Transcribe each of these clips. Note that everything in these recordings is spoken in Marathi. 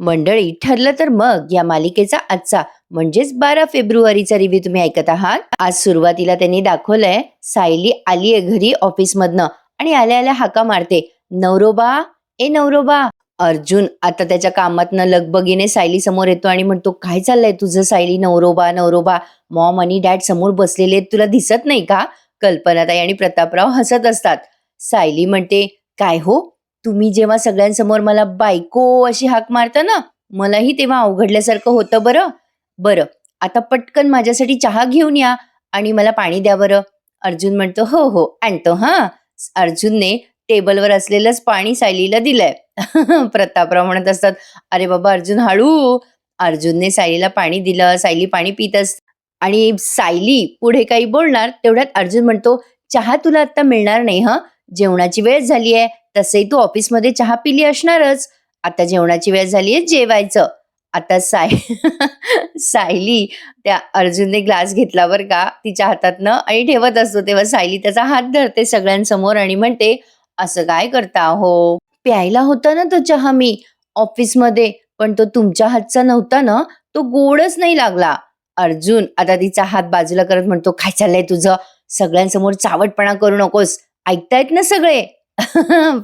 मंडळी, ठरलं तर मग या मालिकेचा आजचा म्हणजेच 12 फेब्रुवारीचा रिव्ह्यू तुम्ही ऐकत आहात. आज सुरुवातीला त्यांनी दाखवलंय सायली आलीये घरी ऑफिसमधनं आणि आल्या आल्या हाका मारते, नवरोबा, ए नवरोबा. अर्जुन आता त्याच्या कामातनं लगबगीने सायली समोर येतो आणि म्हणतो, काय चाललंय तुझं सायली? नवरोबा नवरोबा. मॉम आणि डॅड समोर बसलेले आहेत, तुला दिसत नाही का? कल्पनाताई आणि प्रतापराव हसत असतात. सायली म्हणते, काय हो, तुम्ही जेव्हा सगळ्यांसमोर मला बायको अशी हाक मारता ना, मलाही तेव्हा अवघडल्यासारखं होतं बरं. बरं, आता पटकन माझ्यासाठी चहा घेऊन या आणि मला पाणी द्या बरं. अर्जुन म्हणतो, हो हो आणतो हां. अर्जुनने टेबलवर असलेलंच पाणी सायलीला दिलंय. प्रतापराव म्हणत असतात, अरे बाबा अर्जुन हळू. अर्जुनने सायलीला पाणी दिलं. सायली पाणी पित आणि सायली पुढे काही बोलणार तेवढ्यात अर्जुन म्हणतो, चहा तुला आता मिळणार नाही हं, जेवणाची वेळ झाली आहे. तसंही तू ऑफिसमध्ये चहा पिली असणारच. आता जेवणाची वेळ झाली आहे, जेवायचं. आता सायली त्या अर्जुनने ग्लास घेतला बरं का तिच्या हातातनं आणि ठेवत असतो, तेव्हा सायली त्याचा हात धरते सगळ्यांसमोर आणि म्हणते, असं काय करता हो? प्यायला होता ना तो चहा मी ऑफिसमध्ये, पण तो तुमच्या हातचा नव्हता ना, तो गोडच नाही लागला. अर्जुन आता तिचा हात बाजूला करत म्हणतो, काय चाललंय तुझं? सगळ्यांसमोर चावटपणा करू नकोस, ऐकतायत ना सगळे.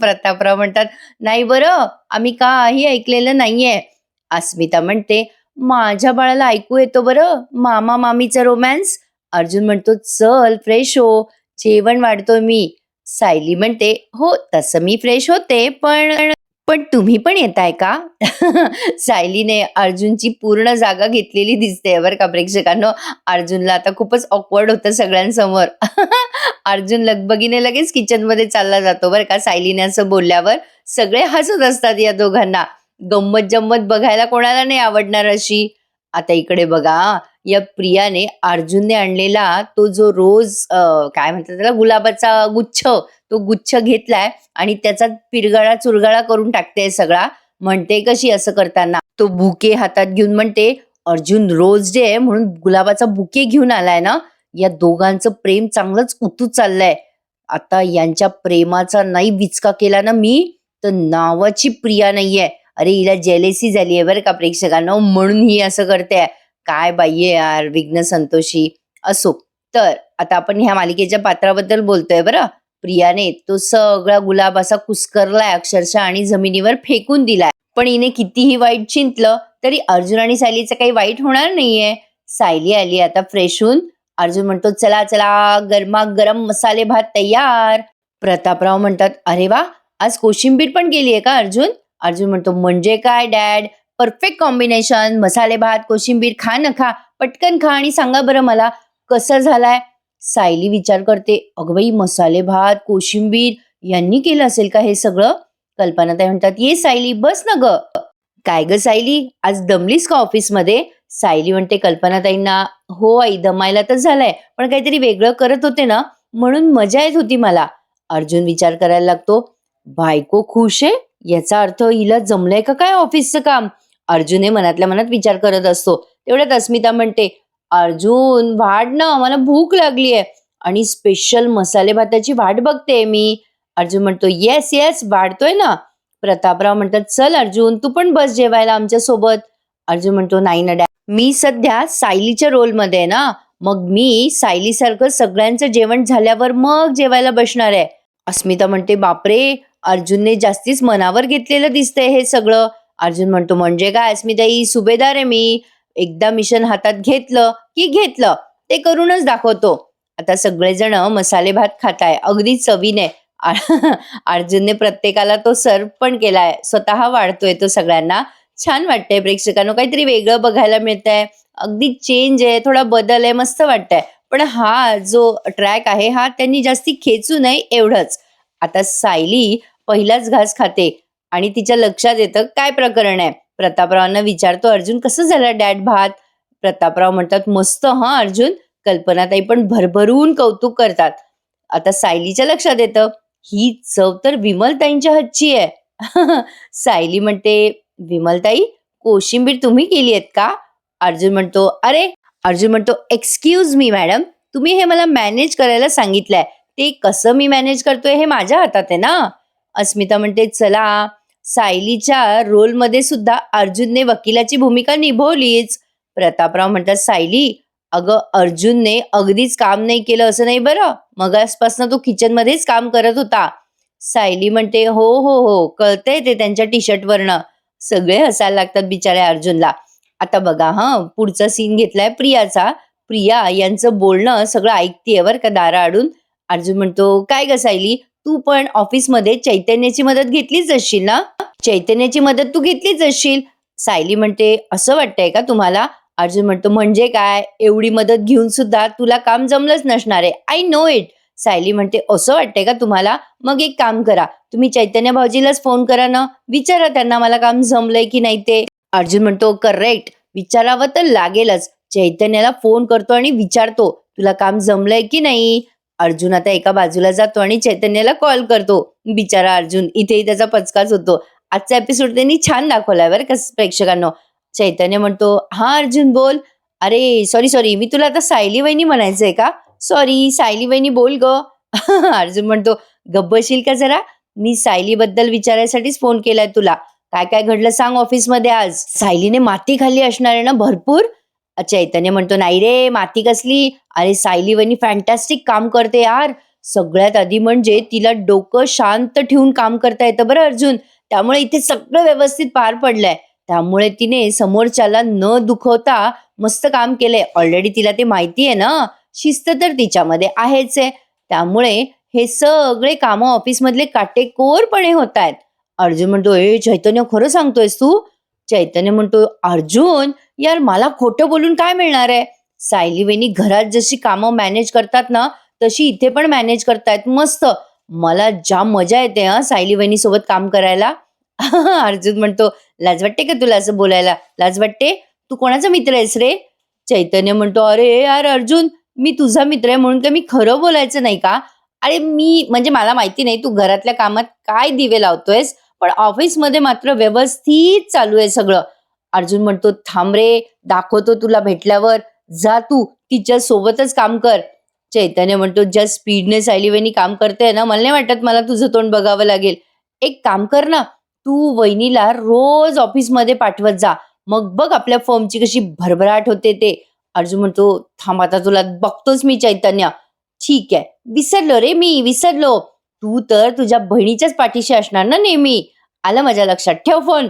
प्रतापराव म्हणतात, नाही बरं, आम्ही काही ऐकलेलं नाहीये. अस्मिता म्हणते, माझ्या बाळाला ऐकू येतो बरं मामा मामीचा रोमॅन्स. अर्जुन म्हणतो, चल फ्रेश हो, जेवण वाढतोय मी. सायली म्हणते, हो तसं मी फ्रेश होते, पण पण तुम्ही पण येताय का? सायलीने अर्जुनची पूर्ण जागा घेतलेली दिसते बरं का प्रेक्षकांनो. अर्जुनला आता खूपच ऑकवर्ड होतं सगळ्यांसमोर. अर्जुन लगबगीने लगेच किचनमध्ये चालला जातो बरं का सायलीने असं बोलल्यावर. सगळे हसत असतात या दोघांना. गंमत जम्मत बघायला कोणाला नाही आवडणार अशी. आता इकडे बघा, या प्रियाने अर्जुनने आणलेला तो जो रोज काय म्हणतात त्याला, गुलाबाचा गुच्छ, तो गुच्छ घेतलाय आणि त्याचा पिरगाळा चुरगाळा करून टाकते सगळा. म्हणते कशी असं करताना, तो बुके हातात घेऊन म्हणते, अर्जुन रोज डे आहे म्हणून गुलाबाचा बुके घेऊन आलाय ना. या दोघांचं प्रेम चांगलंच उतू चाललंय. आता यांच्या प्रेमाचा नाही विचका केला ना मी, तर नावाची प्रिया नाहीये. अरे हिला जेलेसी झाली आहे बरं का प्रेक्षकांना, म्हणून ही असं करते. काय बाई आहे यार, विघ्न संतोषी. असो, तर आता आपण ह्या मालिकेच्या पात्राबद्दल बोलतोय बरं. प्रियाने तो सगळा गुलाब असा कुस्करलाय अक्षरशः आणि जमिनीवर फेकून दिलाय. पण हिने कितीही वाईट चिंतलं तरी अर्जुन आणि सायलीचं काही वाईट होणार नाहीये. सायली आली आता फ्रेश होऊन. अर्जुन म्हणतो, चला चला गरमागरम मसाले भात तयार. प्रतापराव म्हणतात, अरे वा, आज कोशिंबीर पण केलीये का अर्जुन? अर्जुन म्हणतो, म्हणजे काय डॅड, परफेक्ट कॉम्बिनेशन, मसाले भात कोशिंबीर, खा ना खा, पटकन खा आणि सांगा बरं मला कसं झालाय. सायली विचार करते, अगं बाई मसाले भात कोशिंबीर यांनी केलं असेल का हे सगळं? कल्पनाताई म्हणतात, ये सायली बस ना ग. काय ग सायली, आज दमलीस का ऑफिसमध्ये? सायली म्हणते कल्पनाताईंना, हो आई दमायला तर झालंय, पण काहीतरी वेगळं करत होते ना म्हणून मजा येत होती मला. अर्जुन विचार करायला लागतो, बायको खुश आहे याचा अर्थ हिला जमलंय का काय ऑफिसचं काम? अर्जुन हे मनातल्या मनात विचार करत असतो. तेवढ्यात अस्मिता म्हणते, अर्जुन वाढ ना, मला भूक लागलीये आणि स्पेशल मसाले भाताची वाट बघते मी. अर्जुन म्हणतो, येस येस वाढतोय ना. प्रतापराव म्हणतात, चल अर्जुन तू पण बस जेवायला आमच्या सोबत. अर्जुन म्हणतो, नाही ना डॅड, मी सध्या सायलीच्या रोलमध्ये आहे ना, मग मी सायलीसारखं सगळ्यांचं जेवण झाल्यावर मग जेवायला बसणार आहे. अस्मिता म्हणते, बापरे, अर्जुनने जास्तीच मनावर घेतलेलं दिसतंय हे सगळं. अर्जुन म्हणतो, म्हणजे काय अस्मिताई, सुभेदार आहे मी, एकदा मिशन हातात घेतलं की घेतलं, ते करूनच दाखवतो. आता सगळेजण मसाले भात खाताय अगदी चवीने. अर्जुनने प्रत्येकाला तो सर्व पण केलाय, स्वतः वाढतोय तो सगळ्यांना. छान वाटतंय प्रेक्षकांनो, काहीतरी वेगळं बघायला मिळतंय, अगदी चेंज आहे, थोडा बदल आहे, मस्त वाटतंय. पण हा जो ट्रॅक आहे हा त्यांनी जास्ती खेचू नये एवढंच. आता सायली पहिलाच घास खाते आणि तिच्या लक्षात येतं काय प्रकरण आहे. प्रतापरावांना विचारतो, अर्जुन कसं झालं डॅड भात? प्रतापराव म्हणतात, मस्त हा अर्जुन. कल्पनाताई पण भरभरून कौतुक करतात. आता सायलीच्या लक्षात येतं, ही चव तर विमलताईंच्या हातची आहे. सायली म्हणते, विमलताई कोशिंबीर तुम्ही केली आहेत का? अर्जुन म्हणतो, एक्सक्यूज मी मॅडम, तुम्ही हे मला मॅनेज करायला सांगितलंय, ते कसं मी मॅनेज करतोय हे माझ्या हातात आहे ना. अस्मिता म्हणते, चला सायलीच्या रोलमध्ये सुद्धा अर्जुनने वकिलाची भूमिका निभावलीच. प्रतापराव म्हणतात, सायली, अगं अर्जुनने अगदीच काम नाही केलं असं नाही बरं. मगासपासून तो किचनमध्येच काम करत होता. सायली म्हणते, हो हो हो, कळतंय ते त्यांच्या टी शर्टवरनं. सगळे हसायला लागतात बिचाऱ्या अर्जुनला. आता बघा पुढचा सीन घेतलाय प्रियाचा. प्रिया यांचं बोलणं सगळं ऐकतीये बरं का दाराआडून. अर्जुन म्हणतो, काय ग सायली, तू पण ऑफिसमध्ये चैतन्याची मदत घेतलीच असशील ना? चैतन्याची मदत तू घेतलीच असशील. सायली म्हणते, असं वाटतंय का तुम्हाला? अर्जुन म्हणतो, म्हणजे काय, एवढी मदत घेऊन सुद्धा तुला काम जमलंच नसणार आहे. I know it. सायली म्हणते, असं वाटतंय का तुम्हाला? मग एक काम करा, तुम्ही चैतन्य भाऊजीलाच फोन करा ना, विचारा त्यांना मला काम जमलंय की नाही ते. अर्जुन म्हणतो, करेक्ट, विचारावं तर लागेलच. चैतन्याला फोन करतो आणि विचारतो, तुला काम जमलंय की नाही. अर्जुन आता एका बाजूला जातो आणि चैतन्याला कॉल करतो. बिचारा अर्जुन, इथेही त्याचा पचकाच होतो. आजचा एपिसोड त्यांनी छान दाखवलाय बरं का प्रेक्षकांनो. चैतन्य म्हणतो, हा अर्जुन बोल. अरे सॉरी सॉरी, मी तुला आता सायली वहिनी म्हणायचंय का? सॉरी, सायली वहिनी बोल ग. अर्जुन म्हणतो, गब्बशील का जरा, मी सायली बद्दल विचारायसाठीच फोन केलाय तुला. काय काय घडलं सांग ऑफिसमध्ये आज. सायलीने माती खाल्ली असणार आहे ना भरपूर. चैतन्य म्हणतो, नाही रे, माती कसली. अरे सायली वहिनी फॅन्टॅस्टिक काम करते यार. सगळ्यात आधी म्हणजे तिला डोकं शांत ठेवून काम करता येतं बरं अर्जुन. त्यामुळे इथे सगळं व्यवस्थित पार पडलंय. त्यामुळे तिने समोरच्याला न दुखवता मस्त काम केलंय. ऑलरेडी तिला ते माहिती आहे ना, शिस्त तर तिच्यामध्ये आहेच आहे. त्यामुळे हे सगळे कामं ऑफिसमधले काटेकोरपणे होत आहेत. अर्जुन म्हणतो, ए चैतन्य, खरं सांगतोयस तू? चैतन्य म्हणतो, अर्जुन यार, मला खोटं बोलून काय मिळणार आहे. सायली वहिनी घरात जशी कामं मॅनेज करतात ना, तशी इथे पण मॅनेज करतायत मस्त. मला जाम मजा येते सायली वहिनी सोबत काम करायला. अर्जुन म्हणतो, लाज वाटते का तुला असं बोलायला? लाज वाटते? तू कोणाचा मित्र आहेस रे? चैतन्य म्हणतो, अरे यार अर्जुन, मी तुझा मित्र आहे म्हणून काय मी खरं बोलायचं नाही का? अरे मी म्हणजे मला माहिती नाही तू घरातल्या कामात काय दिवे लावतोयस, पण ऑफिसमध्ये मात्र व्यवस्थित चालू आहे सगळं. अर्जुन म्हणतो, थांब रे, दाखवतो तुला भेटल्यावर. जा तू तिच्या सोबतच काम कर. चैतन्य म्हणतो, ज्या स्पीडने सायली वहिनी काम करते ना, मला नाही वाटत मला तुझं तोंड बघावं लागेल. एक काम कर ना, तू वहिनीला रोज ऑफिसमध्ये पाठवत जा. मग बघ आपल्या फर्मची कशी भरभराट होते ते. अर्जुन म्हणतो, थांब आता तुला बघतोच मी चैतन्य. ठीक आहे, विसरलो रे मी, विसरलो. तू तर तुझ्या बहिणीच्याच पाठीशी असणार ना नेहमी. आलं माझ्या लक्षात, ठेव फोन.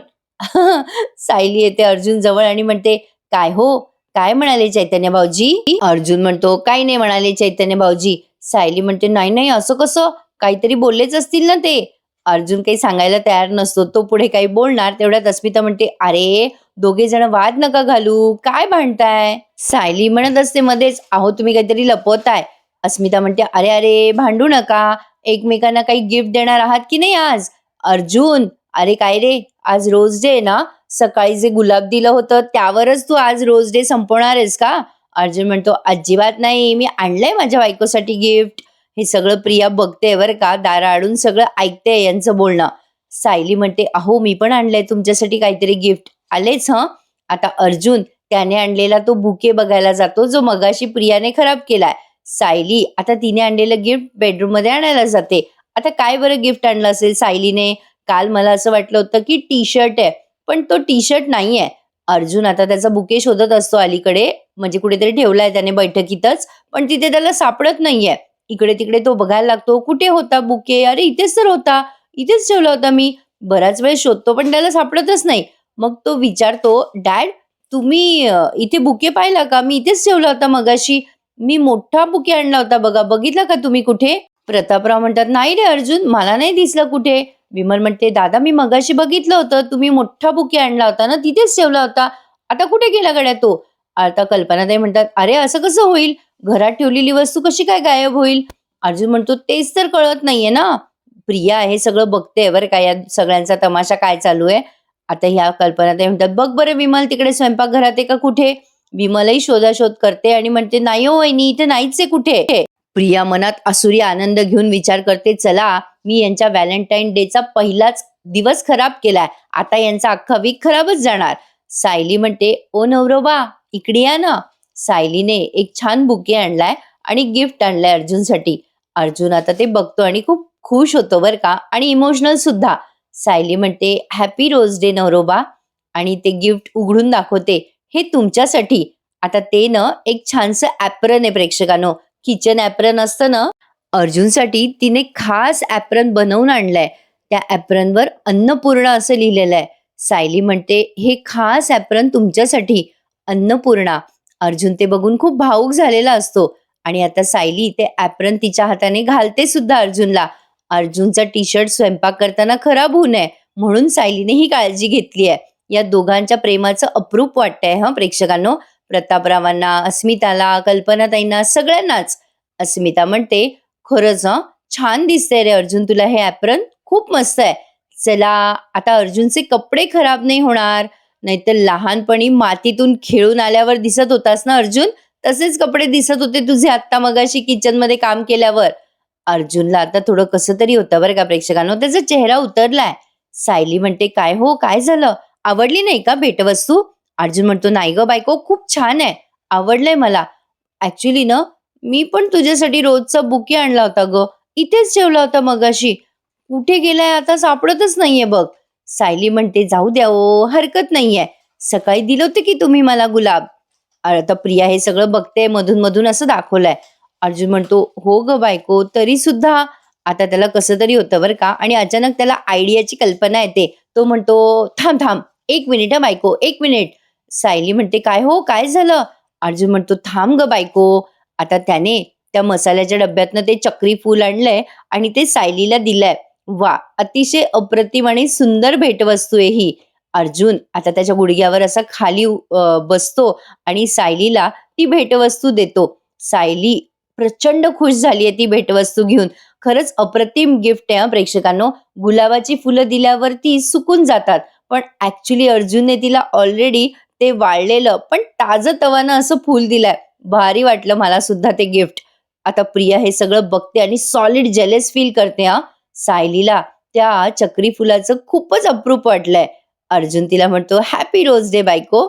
सायली येते अर्जुन जवळ आणि म्हणते, काय हो, काय म्हणाले चैतन्य भाऊजी? अर्जुन म्हणतो, काही नाही म्हणाले चैतन्य भाऊजी. सायली म्हणते, नाही नाही, असं कसं, काहीतरी बोललेच असतील ना ते. अर्जुन काही सांगायला तयार नसतो. तो पुढे काही बोलणार तेवढ्यात अस्मिता म्हणते, अरे दोघे जण वाद नका घालू, काय भांडताय. सायली म्हणत असते मध्येच, अहो तुम्ही काहीतरी लपवताय. अस्मिता म्हणते, अरे अरे भांडू नका, एकमेकांना काही गिफ्ट देणार आहात की नाही आज? अर्जुन, अरे काय रे, आज रोज डे ना, सकाळी जे गुलाब दिलं होतं त्यावरच तू आज रोज डे संपवणार आहेस का? अर्जुन म्हणतो, अजिबात नाही, मी आणलंय माझ्या बायकोसाठी गिफ्ट. हे सगळं प्रिया बघते बरं का, दाराआडून सगळं ऐकते यांचं बोलणं. सायली म्हणते, अहो मी पण आणलंय तुमच्यासाठी काहीतरी गिफ्ट. आलेच आता अर्जुन त्याने आणलेला तो बुके बघायला जातो, जो मगाशी प्रियाने खराब केलाय. सायली आता तिने आणलेलं गिफ्ट बेडरूम मध्ये आणायला जाते. आता काय बरं गिफ्ट आणलं असेल सायलीने? काल मला असं वाटलं होतं की टी शर्ट आहे, पण तो टी शर्ट नाहीये. अर्जुन आता त्याचा बुके शोधत असतो अलीकडे, म्हणजे कुठेतरी ठेवलाय त्याने बैठकीतच, पण तिथे त्याला सापडत नाहीये. इकडे तिकडे तो बघायला लागतो, कुठे होता बुके? अरे इथेच तर होता, इथेच ठेवला होता मी. बराच वेळ शोधतो पण त्याला सापडतच नाही. मग तो विचारतो, डॅड तुम्ही इथे बुके पाहिला का? मी इथेच ठेवला होता मगाशी. मी मोठा बुके आणला होता बघा, बघितला का तुम्ही कुठे? प्रतापराव म्हणतात, नाही रे अर्जुन, मला नाही दिसलं कुठे. विमल म्हणते, दादा मी मगाशी बघितलं होतं, तुम्ही मोठा बुके आणला होता ना, तिथेच ठेवला होता. आता कुठे गेला गड्या तो? आता कल्पनाताई म्हणतात, अरे असं कसं होईल, घरात ठेवलेली वस्तू कशी काय गायब होईल? अर्जुन म्हणतो, तेच तर कळत नाहीये ना. प्रिया हे सगळं बघते बरं का, या सगळ्यांचा तमाशा काय चालू आहे. आता ह्या कल्पनाताई म्हणतात, बघ बरं विमल, तिकडे स्वयंपाकघरात आहे का कुठे? विमलही शोधाशोध करते आणि म्हणते, नाही हो वहिनी, इथे नाहीच आहे कुठे. प्रिया मनात आसुरी आनंद घेऊन विचार करते, चला मी यांच्या व्हॅलेंटाईन डेचा पहिलाच दिवस खराब केलाय, आता यांचा अख्खा वीक खराबच जाणार. सायली म्हणते, ओ नवरोबा इकडे या ना. सायलीने एक छान बुके आणलाय आणि गिफ्ट आणलंय अर्जुनसाठी. अर्जुन आता ते बघतो आणि खूप खुश होतो बरं का, आणि इमोशनल सुद्धा. सायली म्हणते, "हॅपी रोज डे नवरोबा." आणि ते गिफ्ट उघडून दाखवते, "हे तुमच्यासाठी." आता ते ना एक छानसं ॲप्रन आहे प्रेक्षकांनो. किचन ॲप्रन असतं ना, अर्जुनसाठी तिने खास ॲप्रन बनवून आणलंय. त्या ॲप्रनवर अन्नपूर्णा असं लिहिलेलं आहे. सायली म्हणते, "हे खास ॲप्रन तुमच्यासाठी, अन्नपूर्णा." अर्जुन ते बघून खूप भावूक झालेला असतो आणि आता सायली ते ॲप्रन तिच्या हाताने घालते सुद्धा अर्जुनला. अर्जुनचा टी-शर्ट स्वयंपाक करताना खराब होऊ नये म्हणून सायलीने ही काळजी घेतली आहे. या दोघांच्या प्रेमाचं अप्रूप वाटतंय हं प्रेक्षकांनो. प्रतापरावांना, अस्मिताला, कल्पनाताईंना सगळ्यांनाच. अस्मिता म्हणते, "खरंच हं, छान दिसतंय रे अर्जुन तुला हे ॲप्रन. खूप मस्त आहे. चला आता अर्जुनचे कपडे खराब नाही होणार. नाहीतर लहानपणी मातीतून खेळून आल्यावर दिसत होतास ना अर्जुन, तसेच कपडे दिसत होते तुझे आत्ता मगाशी किचनमध्ये काम केल्यावर." अर्जुनला आता थोडं कसं तरी होतं बरं का प्रेक्षकांनो. त्याचा चेहरा उतरलाय. सायली म्हणते, "काय हो, काय झालं? आवडली नाही का भेटवस्तू?" अर्जुन म्हणतो, "नाही गं बायको, खूप छान आहे. आवडलंय मला. ॲक्चुअली ना, मी पण तुझ्यासाठी रोजचा बुके आणला होता गं. इथेच ठेवला होता मगाशी. कुठे गेलाय आता सापडतच नाहीये बघ." सायली म्हणते, "जाऊ द्या ओ, हरकत नाहीये. सकाळी दिलं होतं की तुम्ही मला गुलाब." आता प्रिया हे सगळं बघते मधून-मधून असं दाखवलंय. अर्जुन म्हणतो, "हो गं बायको, तरी सुद्धा." आता त्याला कसं तरी होतं बरं का आणि अचानक त्याला आयडियाची कल्पना येते. तो म्हणतो, "थांब, थांब. 1 मिनिट हं बायको, 1 मिनिट." सायली म्हणते, "काय हो, काय झालं?" अर्जुन म्हणतो, "थांब गं बायको." आता त्याने त्या मसाल्याच्या डब्यातनं ते चक्री फूल आणलंय आणि ते सायलीला दिलंय. वाह! अतिशय अप्रतिम आणि सुंदर भेटवस्तू आहे ही. अर्जुन आता त्याच्या गुडघ्यावर असा खाली बसतो आणि सायलीला ती भेटवस्तू देतो. सायली प्रचंड खुश झाली आहे ती भेटवस्तू घेऊन. खरंच अप्रतिम गिफ्ट आहे हं प्रेक्षकांनो. गुलाबाची फुलं दिल्यावरती सुकून जातात. पण ॲक्चुअली अर्जुनने तिला ऑलरेडी ते वाळलेलं पण ताजं-तवानं असं फूल दिलंय. भारी वाटलं मला सुद्धा ते गिफ्ट. आता प्रिया हे सगळं बघते आणि सॉलिड जेलस फील करते हां. सायलीला त्या चक्री फुलाचं खूपच अप्रूप वाटलंय. अर्जुन तिला म्हणतो, "हॅपी रोज डे बायको."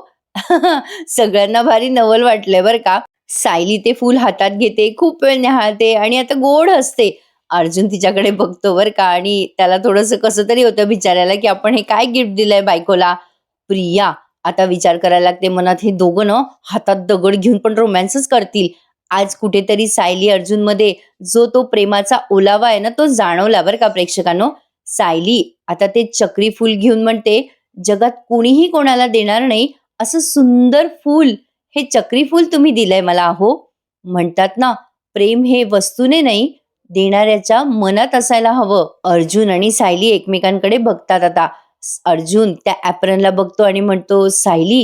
सगळ्यांना भारी नवल वाटलंय बरं का. सायली ते फूल हातात घेते, खूप वेळ न्याहाळते आणि आता गोड हसते. अर्जुन तिच्याकडे बघतो बरं का आणि त्याला थोडंसं कसं तरी होतं बिचाऱ्याला, की आपण हे काय गिफ्ट दिलंय बायकोला. प्रिया आता विचार करायला लागते मनात, हे दोघं ना हातात दगड घेऊन पण रोमॅन्सच करतील. आज कुठेतरी सायली अर्जुनमध्ये जो तो प्रेमाचा ओलावा आहे ना, तो जाणवला बरं का प्रेक्षकांनो. सायली आता ते चक्री फूल घेऊन म्हणते, "जगात कोणीही कोणाला देणार नाही असं सुंदर फूल हे चक्री फूल तुम्ही दिलंय मला अहो." म्हणतात ना, प्रेम हे वस्तूने नाही, देणाऱ्याच्या मनात असायला हवं. अर्जुन आणि सायली एकमेकांकडे बघतात आता. अर्जुन त्या ॲप्रनला बघतो आणि म्हणतो, "सायली,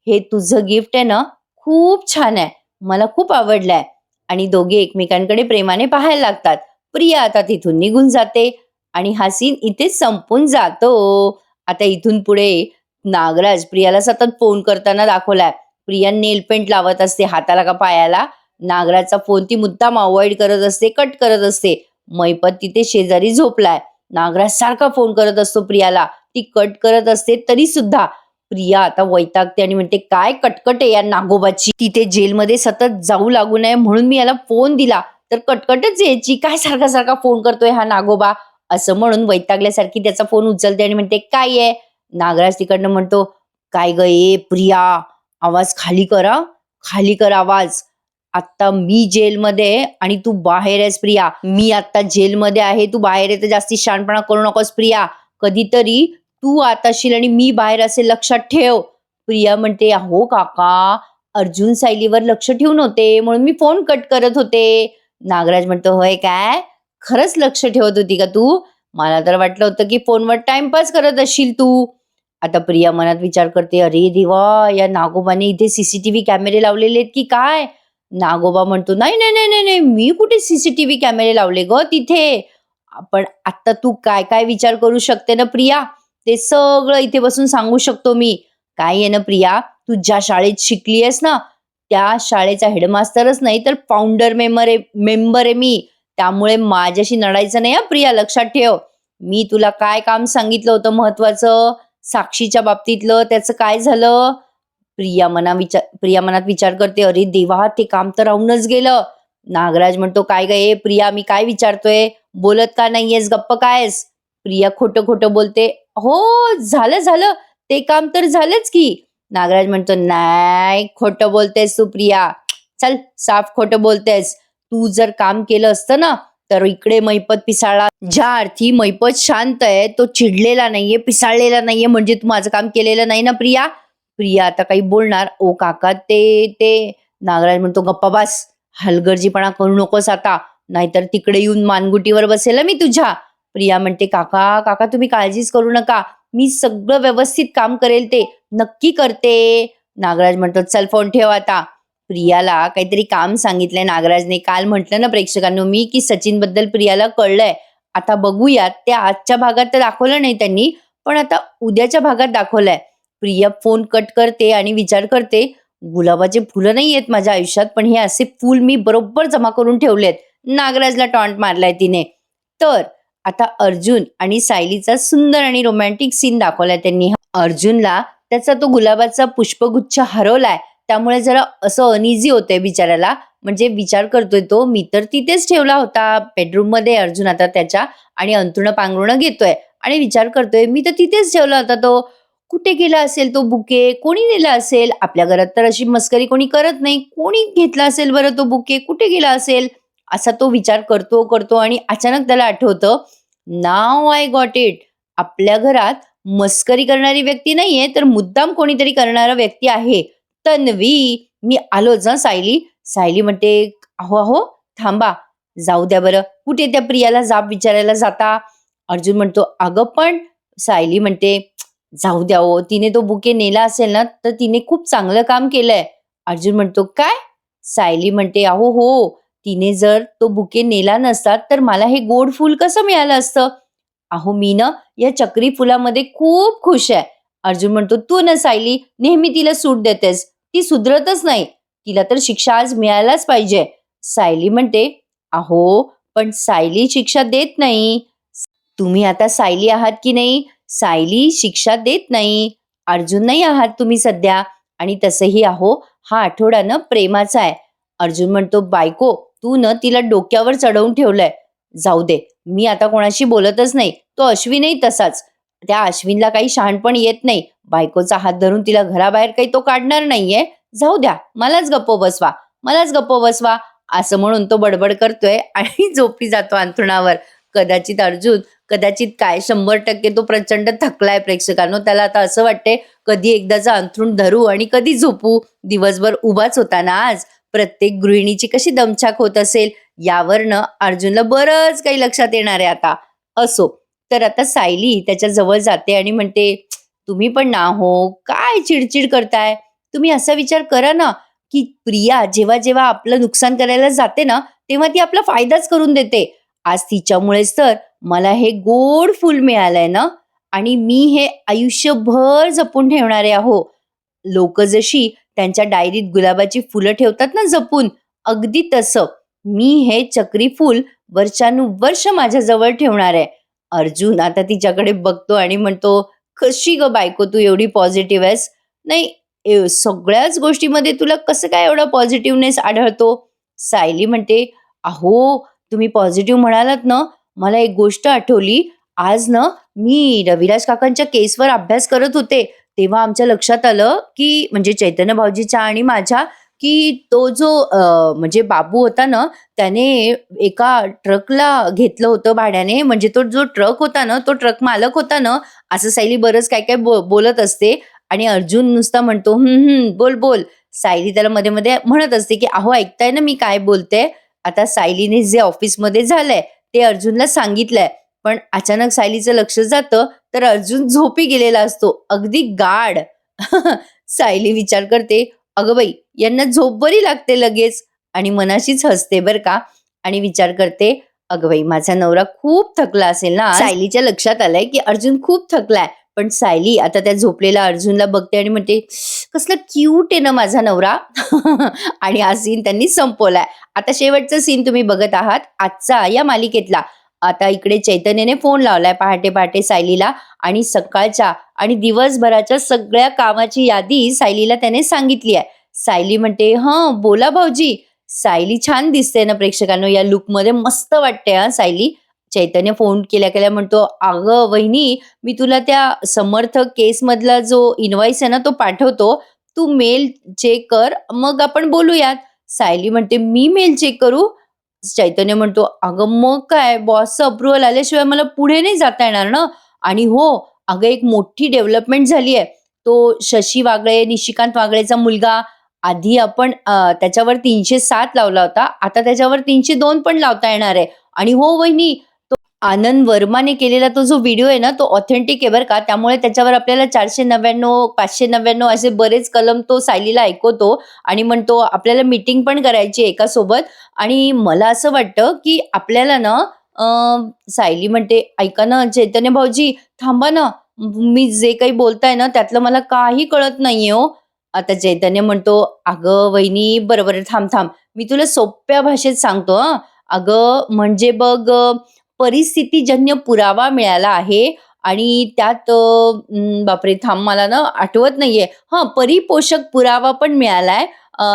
हे तुझं गिफ्ट आहे ना, खूप छान आहे. मला खूप आवडलंय." आणि दोघे एकमेकांकडे प्रेमाने पाहायला लागतात. प्रिया आता तिथून निघून जाते आणि हा सीन इथेच संपून जातो. आता इथून पुढे नागराज प्रियाला सतत फोन करताना दाखवलाय. प्रिया नेल पेंट लावत असते हाताला का पायाला. नागराजचा फोन ती मुद्दाम अव्हॉइड करत असते, कट करत असते. मैपत तिथे शेजारी झोपलाय. नागराज सारखा फोन करत असतो प्रियाला. ती कट करत असते तरी सुद्धा प्रिया आता वैतागते आणि म्हणते, "काय कटकट आहे या नागोबाची. तिथे जेलमध्ये सतत जाऊ लागू नये म्हणून मी याला फोन दिला, तर कटकटच यायची. काय सारखा सारखा फोन करतोय हा नागोबा." असं म्हणून वैतागल्यासारखी त्याचा फोन उचलते आणि म्हणते, "काय आहे?" नागराज तिकडनं म्हणतो, "काय ग ए प्रिया, आवाज खाली कर हां. खाली कर आवाज. आत्ता मी जेलमध्ये आहे आणि तू बाहेर आहेस प्रिया. मी आत्ता जेलमध्ये आहे, तू बाहेर आहे, तर जास्ती शहाणपणा करू नकोस प्रिया. कधीतरी तू आत असशील आणि मी बाहेर असेल, लक्षात ठेव." प्रिया म्हणते, "अहो काका, अर्जुन सायलीवर लक्ष ठेवून होते म्हणून मी फोन कट करत होते." नागराज म्हणतो, "होय काय? खरंच लक्ष ठेवत होती का तू? मला तर वाटलं होतं की फोनवर टाइमपास करत असशील तू." आता प्रिया मनात विचार करते, "अरे देवा, या नागोबाने इथे सीसीटीव्ही कॅमेरे लावलेले आहेत की काय?" नागोबा म्हणतो, "नाही, नाही, नाही, नाही, नाही, मी कुठे सीसीटीव्ही कॅमेरे लावले गं तिथे." पण आता तू काय काय विचार करू शकते ना प्रिया, ते सगळं इथे बसून सांगू शकतो मी. काय आहे ना प्रिया, तू ज्या शाळेत शिकली आहेस ना, त्या शाळेचा हेडमास्टरच नाही तर फाउंडर मेंबर आहे मी. त्यामुळे माझ्याशी नडायचं नाही हां प्रिया, लक्षात ठेव. मी तुला काय काम सांगितलं होतं महत्वाचं, साक्षीच्या बाबतीतलं, त्याचं काय झालं?" प्रिया मनात विचार करते, "अरे देवा, ते काम तर राहूनच गेलं." नागराज म्हणतो, "काय गं ए प्रिया, मी काय विचारतोय? बोलत का नाहीयेस? गप्प काय आहेस?" प्रिया खोटं खोटं बोलते. हो, झालं झालं, ते काम तर झालंच की. नागराज म्हणतो, नाही खोटं बोलतेस तू प्रिया. चल, साफ खोटं बोलतेस. तू जर काम केलं असतं ना, तर इकडे मैपत पिसाळला. ज्या अर्थी मैपत शांत आहे, तो चिडलेला नाहीये, पिसाळलेला नाहीये, म्हणजे तू माझं काम केलेलं नाही ना प्रिया. प्रिया आता काही बोलणार. ओ काका, ते नागराज म्हणतो, गप्पा बस, हलगर्जीपणा करू नकोस आता, नाहीतर तिकडे येऊन मानगुटीवर बसेल हं मी तुझ्या. प्रिया म्हणते, काका काका तुम्ही काळजीच करू नका, मी सगळं व्यवस्थित काम करेल, ते नक्की करते. नागराज म्हणतो, चल फोन ठेव आता. प्रियाला काहीतरी काम सांगितलंय नागराजने. काल म्हटलं ना प्रेक्षकांनो मी, की सचिन बद्दल प्रियाला कळलंय. आता बघूयात, त्या आजच्या भागात तर दाखवलं नाही त्यांनी, पण आता उद्याच्या भागात दाखवलंय. प्रिया फोन कट करते आणि विचार करते, गुलाबाचे फुलं नाही आहेत माझ्या आयुष्यात, पण हे असे फूल मी बरोबर जमा करून ठेवलेत. नागराजला टॉन्ट मारलाय तिने. तर आता अर्जुन आणि सायलीचा सुंदर आणि रोमॅन्टिक सीन दाखवलाय त्यांनी. अर्जुनला त्याचा तो गुलाबाचा पुष्पगुच्छ हरवलाय, त्यामुळे जरा असं अनइझी होतंय बिचाऱ्याला. म्हणजे विचार करतोय तो, मी तर तिथेच ठेवला होता बेडरूम मध्ये. अर्जुन आता त्याच्या आणि अंथरुणं पांघरुणं घेतोय आणि विचार करतोय, मी तर तिथेच ठेवला होता तो. कुठे गेला असेल तो बुके? कोणी नेला असेल? आपल्या घरात तर अशी मस्करी कोणी करत नाही. कोणी घेतला असेल बरं तो बुके? कुठे गेला असेल? असा तो विचार करतो करतो आणि अचानक त्याला आठवतं, नाव आय गॉट इट. आपल्या घरात मस्करी करणारी व्यक्ती नाहीये, तर मुद्दाम कोणीतरी करणारा व्यक्ती आहे. तन्वी, मी आलोच हं सायली. सायली म्हणते, अहो अहो थांबा, जाऊ द्या बरं, कुठे त्या प्रियाला जाब विचारायला जाता? अर्जुन म्हणतो, अगं पण. सायली म्हणते, जाऊ द्या हो, तिने तो बुके नेला असेल ना, तर तिने खूप चांगलं काम केलंय. अर्जुन म्हणतो, काय? सायली म्हणते, अहो हो, तिने जर तो बुके नेला नसता, तर मला हे गोड फूल कसं मिळालं असतं? अहो मी ना या चक्री फुलामध्ये खूप खुश आहे. अर्जुन म्हणतो, तू ना सायली नेहमी तिला सूट देतेस, ती सुधरतच नाही, तिला तर शिक्षा आज मिळायलाच पाहिजे. सायली म्हणते, अहो पण सायली शिक्षा देत नाही. तुम्ही आता सायली आहात की नाही? सायली शिक्षा देत नाही. अर्जुन नाही आहात तुम्ही सध्या. आणि तसंही अहो, हा आठवडा ना प्रेमाचा आहे. अर्जुन म्हणतो, बायको तू न तिला डोक्यावर चढवून ठेवलंय. जाऊ दे, मी आता कोणाशी बोलतच नाही. तो अश्विनही तसाच. त्या अश्विनला काही शहाणपण येत नाही. बायकोचा हात धरून तिला घराबाहेर काही तो काढणार नाहीये. जाऊ द्या, मलाच गप्प बसवा, मलाच गप्प बसवा, असं म्हणून तो बडबड करतोय आणि झोपी जातो अंथरुणावर. कदाचित अर्जुन, कदाचित काय, 100% तो प्रचंड थकलाय प्रेक्षकांनो. त्याला आता असं वाटतंय, कधी एकदाचं अंथरूण धरू आणि कधी झोपू. दिवसभर उभाच होता ना आज. प्रत्येक गृहिणीची कशी दमछाक होत असेल, यावरनं अर्जुनला बरंच काही लक्षात येणार आहे आता. असो, तर आता सायली त्याच्या जवळ जाते आणि म्हणते, तुम्ही पण ना हो, काय चिडचिड करताय? तुम्ही असा विचार करा ना, की प्रिया जेव्हा जेव्हा आपलं नुकसान करायला जाते ना, तेव्हा ती आपला फायदाच करून देते. आज तिच्यामुळेच तर मला हे गोड फूल मिळालंय ना, आणि मी हे आयुष्यभर जपून ठेवणार आहे अहो. लोक जशी त्यांच्या डायरीत गुलाबाची फुलं ठेवतात ना जपून, अगदी तसं मी हे चक्री फूल वर्षानुवर्ष माझ्याजवळ ठेवणार आहे. अर्जुन आता तिच्याकडे बघतो आणि म्हणतो, कशी ग बायको तू एवढी पॉझिटिव्ह आहेस? नाही, सगळ्याच गोष्टीमध्ये तुला कसं काय एवढा पॉझिटिव्हनेस आढळतो? सायली म्हणते, अहो तुम्ही पॉझिटिव्ह म्हणालात ना, मला एक गोष्ट आठवली. आज ना मी रविराज काकांच्या केसवर अभ्यास करत होते, तेव्हा आमच्या लक्षात आलं, की म्हणजे चैतन्य भाऊजीच्या आणि माझ्या, की तो जो म्हणजे बाबू होता ना, त्याने एका ट्रकला घेतलं होतं भाड्याने. म्हणजे तो जो ट्रक होता ना, तो ट्रक मालक होता ना. असं सायली बरंच काय काय बोलत असते आणि अर्जुन नुसता म्हणतो, बोल बोल. सायली त्याला मध्ये मध्ये म्हणत असते, की अहो ऐकताय ना मी काय बोलते. आता सायलीने जे ऑफिसमध्ये झालंय ते अर्जुनला सांगितलंय, पण अचानक सायलीचं लक्ष जातं, तर अर्जुन झोपी गेलेला असतो, अगदी गाढ. सायली विचार करते, अगं बाई, यांना झोप बरी लागते लगेच, आणि मनाशीच हसते बर का. आणि विचार करते, अगं बाई, माझा नवरा खूप थकला असेल ना. सायलीच्या लक्षात आलंय की अर्जुन खूप थकलाय. पण सायली आता त्या झोपलेल्या अर्जुनला बघते आणि म्हणते, कसला क्यूट आहे ना माझा नवरा. आणि हा सीन त्यांनी संपवलाय. आता शेवटचा सीन तुम्ही बघत आहात आजचा या मालिकेतला. आता इकडे चैतन्यने फोन लावलाय पहाटे पहाटे सायलीला, आणि सकाळच्या आणि दिवसभराच्या सगळ्या कामाची यादी सायलीला त्याने सांगितली आहे. सायली म्हणते, हं बोला भाऊजी. सायली छान दिसते ना प्रेक्षकांनो, या लुकमध्ये मस्त वाटते हा सायली. चैतन्य फोन केल्या म्हणतो, "अगं वहिनी, मी तुला त्या समर्थ केसमधला जो इन्व्हॉइस आहे ना, तो पाठवतो. तू मेल चेक कर, मग आपण बोलूयात." सायली म्हणते, "मी मेल चेक करू?" चैतन्य म्हणतो, "अगं मग काय, बॉसचं अप्रूव्हल आल्याशिवाय मला पुढे नाही जाता येणार ना." आणि हो, अगं एक मोठी डेव्हलपमेंट झाली आहे. तो शशी वागळे, निशिकांत वागळेचा मुलगा, आधी आपण त्याच्यावर 307 लावला होता. आता त्याच्यावर 302 पण लावता येणार आहे. आणि हो वहिनी, आनंद वर्माने केलेला तो जो व्हिडिओ आहे ना, तो ऑथेंटिक आहे बरं का. त्यामुळे त्याच्यावर आपल्याला 499, 599 असे बरेच कलम तो सायलीला ऐकवतो आणि म्हणतो, "आपल्याला मीटिंग पण करायची आहे एकासोबत." आणि मला असं वाटतं, की आपल्याला ना अ, सायली म्हणते, "ऐका ना चैतन्य भाऊजी, थांबा ना. मी जे काही बोलताय ना, त्यातलं मला काही कळत नाहीये हो." आता चैतन्य म्हणतो, "अगं वहिनी, बरं, बरं, थांब, थांब. मी तुला सोप्या भाषेत सांगतो हां. अगं म्हणजे बघ परिस्थितीजन्य पुरावा मिळाला आहे आणि त्यात बापरे! थांब मला ना आठवत नाहीये. हां, परिपोषक पुरावा पण मिळालाय.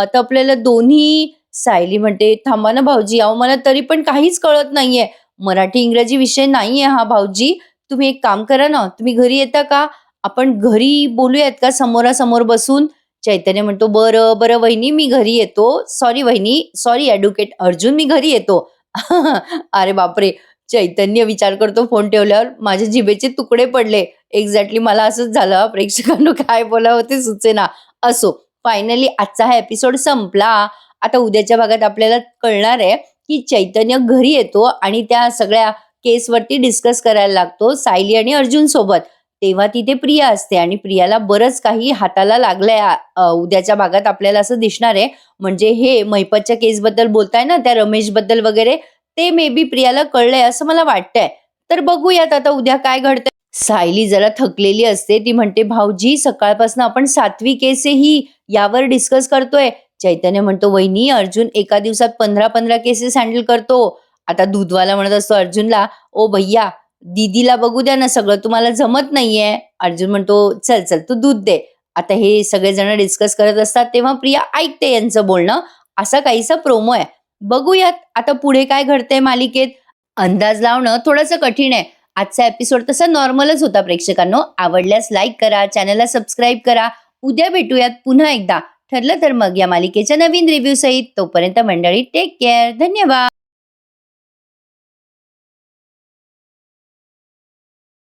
तर आपल्याला दोन्ही." सायली म्हणते, "थांबा ना भाऊजी, अहो मला तरी पण काहीच कळत नाहीये. मराठी इंग्रजी विषय नाहीये हा भाऊजी. तुम्ही एक काम करा ना, तुम्ही घरी येता का? आपण घरी बोलूयात का समोरासमोर बसून?" चैतन्य म्हणतो, "बरं, बरं वहिनी, मी घरी येतो. सॉरी वहिनी, सॉरी ॲडव्होकेट अर्जुन, मी घरी येतो." अरे बापरे! चैतन्य विचार करतो फोन ठेवल्यावर, माझ्या जिभेचे तुकडे पडले. एक्झॅक्टली मला असंच झालं हां. प्रेक्षकांनो काय बोलावं ते सुचेना. असो, फायनली आजचा हा एपिसोड संपला. आता उद्याच्या भागात आपल्याला कळणार आहे, की चैतन्य घरी येतो आणि त्या सगळ्या केसवरती डिस्कस करायला लागतो सायली आणि अर्जुन सोबत. तेव्हा तिथे प्रिया असते आणि प्रियाला बरंच काही हाताला लागलंय उद्याच्या भागात आपल्याला असं दिसणार आहे. म्हणजे हे महिपतच्या केसबद्दल बोलताय ना, त्या रमेशबद्दल वगैरे, ते मे बी प्रियाला कळलंय असं मला वाटतंय. तर बघूयात आता उद्या काय घडतंय. सायली जरा थकलेली असते. ती म्हणते, "भाऊजी सकाळपासून आपण 7वी केस आहे ही, यावर डिस्कस करतोय." चैतन्य म्हणतो, "वहिनी अर्जुन एका दिवसात 15-15 केसेस हँडल करतो." आता दूधवाला म्हणत असतो अर्जुनला, "ओ भैय्या, दीदीला बघू द्या ना सगळं, तुम्हाला जमत नाहीये." अर्जुन म्हणतो, "चल, चल तू दूध दे." आता हे सगळेजण डिस्कस करत असतात तेव्हा प्रिया ऐकते यांचं बोलणं. असा काहीसा प्रोमो आहे. बघूयात आता पुढे काय घडतंय मालिकेत. अंदाज लावणं थोडंसं कठीण आहे. आजचा एपिसोड तसा नॉर्मलच होता प्रेक्षकांनो. आवडल्यास लाईक करा, चॅनलला सबस्क्राईब करा. उद्या भेटूयात पुन्हा एकदा. ठरलं तर मग या मालिकेच्या नवीन रिव्ह्यू सहित. तोपर्यंत मंडळी टेक केअर. धन्यवाद.